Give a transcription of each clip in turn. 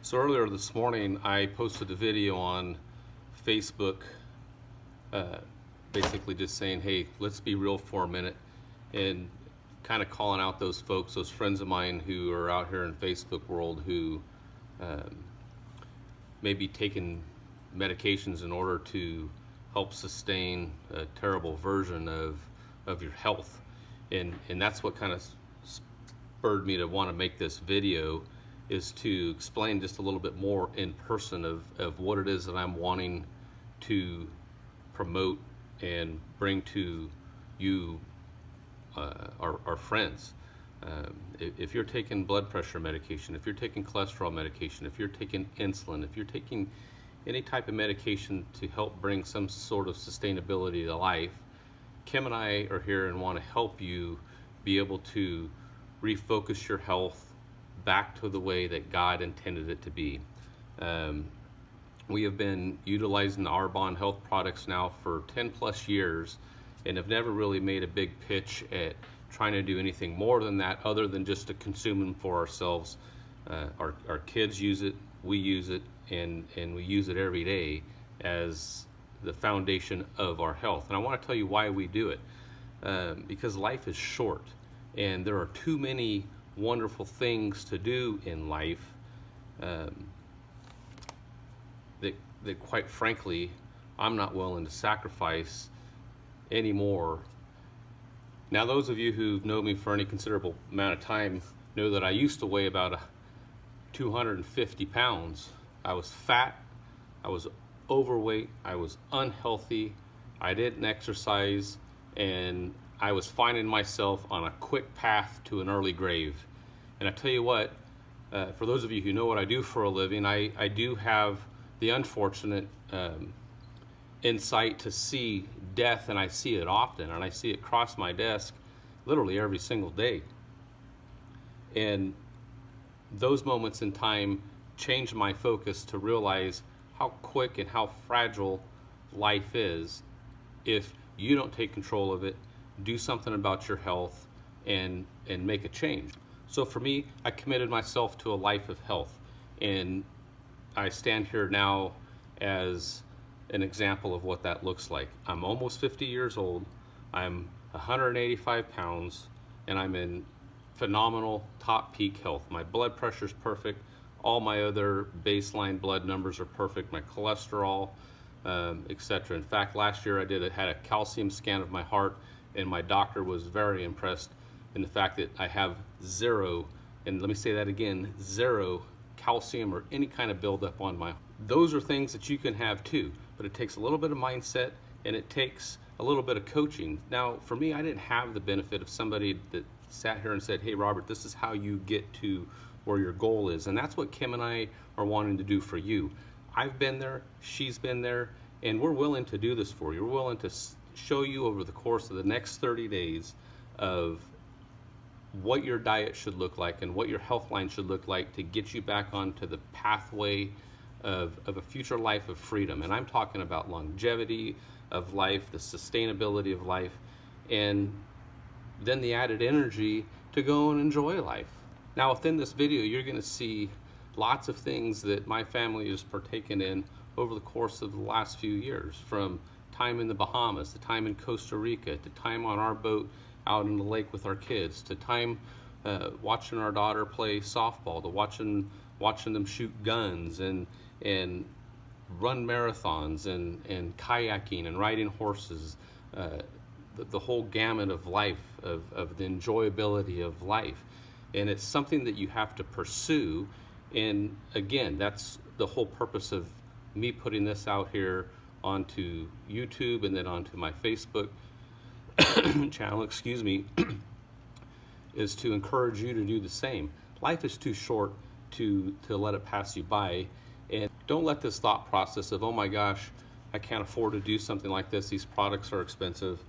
So earlier this morning, I posted a video on Facebook, uh, basically just saying, hey, let's be real for a minute, and kind of calling out those folks, those friends of mine who are out here in Facebook world who um, may be taking medications in order to help sustain a terrible version of your health. And that's what kind of spurred me to want to make this video, is to explain just a little bit more in person of what it is that I'm wanting to promote and bring to you, our friends. If you're taking blood pressure medication, if you're taking cholesterol medication, if you're taking insulin, if you're taking any type of medication to help bring some sort of sustainability to life, Kim and I are here and want to help you be able to refocus your health back to the way that God intended it to be. We have been utilizing the Arbonne Health products now for 10 plus years and have never really made a big pitch at trying to do anything more than that, other than just to consume them for ourselves. Our kids use it, we use it, and we use it every day as the foundation of our health. And I want to tell you why we do it. Because life is short and there are too many wonderful things to do in life, that quite frankly I'm not willing to sacrifice anymore. Now, those of you who've known me for any considerable amount of time know that I used to weigh about 250 pounds. I was fat, I was overweight, I was unhealthy, I didn't exercise, and I was finding myself on a quick path to an early grave. And I tell you what, for those of you who know what I do for a living, I do have the unfortunate insight to see death, and I see it often, and I see it cross my desk literally every single day. And those moments in time change my focus to realize how quick and how fragile life is if you don't take control of it, do something about your health, and make a change. So for me, I committed myself to a life of health, and I stand here now as an example of what that looks like. I'm almost 50 years old, I'm 185 pounds, and I'm in phenomenal top peak health. My blood pressure's perfect, all my other baseline blood numbers are perfect, my cholesterol, etc. In fact, last year I had a calcium scan of my heart, and my doctor was very impressed in the fact that I have zero, and let me say that again, zero calcium or any kind of buildup on my. Those are things that you can have too, but it takes a little bit of mindset and it takes a little bit of coaching. Now, for me, I didn't have the benefit of somebody that sat here and said, hey Robert, this is how you get to where your goal is. And that's what Kim and I are wanting to do for you. I've been there, she's been there, and we're willing to do this for you. We're willing to show you over the course of the next 30 days of what your diet should look like and what your health line should look like to get you back onto the pathway of a future life of freedom. And I'm talking about longevity of life, the sustainability of life, and then the added energy to go and enjoy life. Now, within this video, you're going to see lots of things that my family has partaken in over the course of the last few years, from time in the Bahamas, to time in Costa Rica, to time on our boat out in the lake with our kids, to time watching our daughter play softball, to watching them shoot guns and run marathons and kayaking and riding horses, the whole gamut of life, of the enjoyability of life. And it's something that you have to pursue. And again, that's the whole purpose of me putting this out here onto YouTube and then onto my Facebook channel, excuse me, is to encourage you to do the same. Life is too short to let it pass you by. And don't let this thought process of, oh my gosh, I can't afford to do something like this, these products are expensive.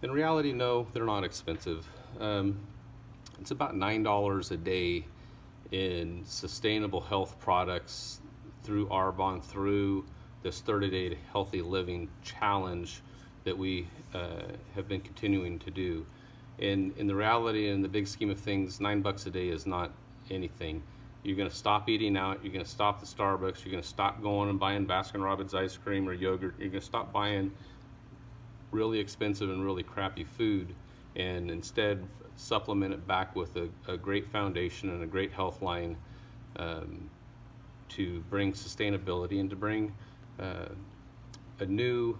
In reality, no, they're not expensive. It's about $9 a day in sustainable health products through Arbonne, through this 30-day healthy living challenge that we have been continuing to do. And in the reality, in the big scheme of things, $9 a day is not anything. You're going to stop eating out. You're going to stop the Starbucks. You're going to stop going and buying Baskin-Robbins ice cream or yogurt. You're going to stop buying really expensive and really crappy food, and instead supplement it back with a great foundation and a great health line to bring sustainability and to bring a new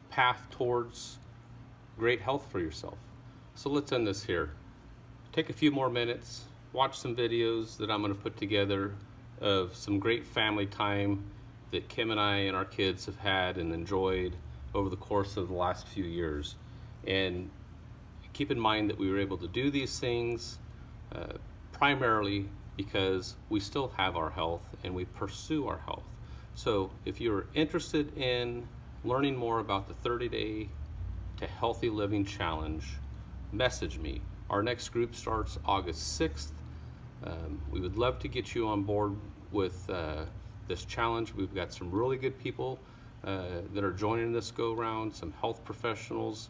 path towards great health for yourself. So let's end this here. Take a few more minutes, watch some videos that I'm going to put together of some great family time that Kim and I and our kids have had and enjoyed over the course of the last few years. And keep in mind that we were able to do these things primarily because we still have our health and we pursue our health. So if you're interested in learning more about the 30-Day to Healthy Living Challenge, message me. Our next group starts August 6th. We would love to get you on board with this challenge. We've got some really good people that are joining this go round, some health professionals,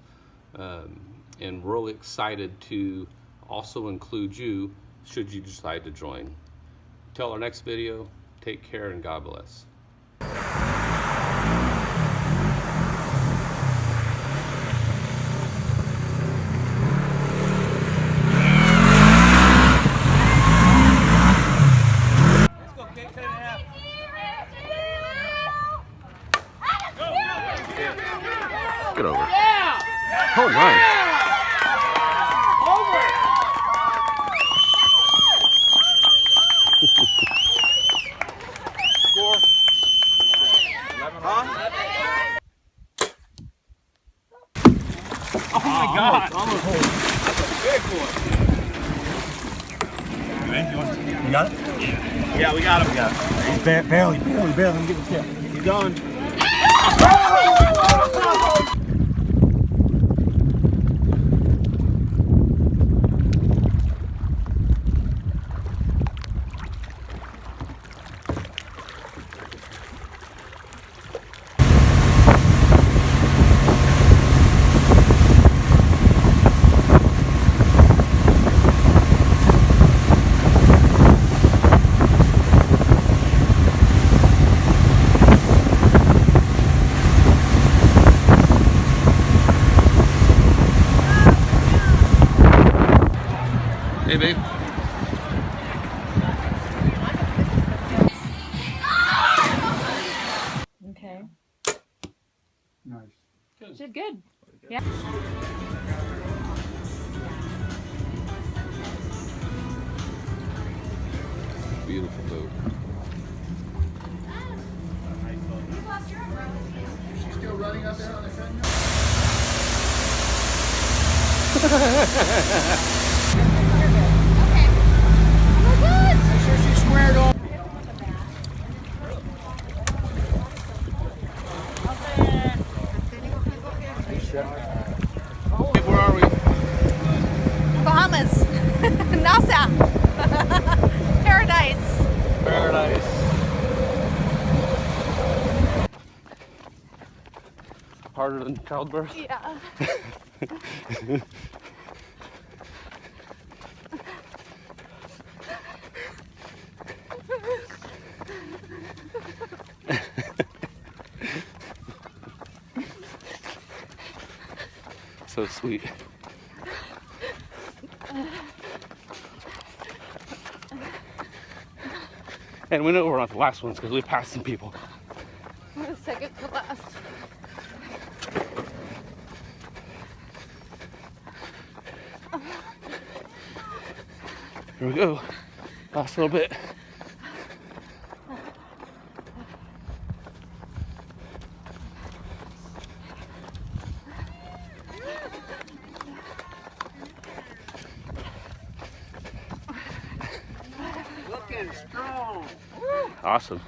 and we're really excited to also include you should you decide to join. Till our next video, take care and God bless. Get over. Yeah! Home run. Over. Score. 11. Huh? Oh my God. Almost. That's a big one. You got it? Yeah, we got him. We got it. He's barely. Let me get the tip. Keep going. Hey, babe. Okay. Nice. Did good. Yeah. Beautiful boat. She's still running out there on the treadmill? Make sure she's squared on. Where are we? Bahamas. Nassau. Paradise. Paradise. Harder than childbirth? Yeah. So sweet. And we know we're not the last ones because we passed some people. We're the second to last. Here we go. Last little bit. Looking strong. Awesome.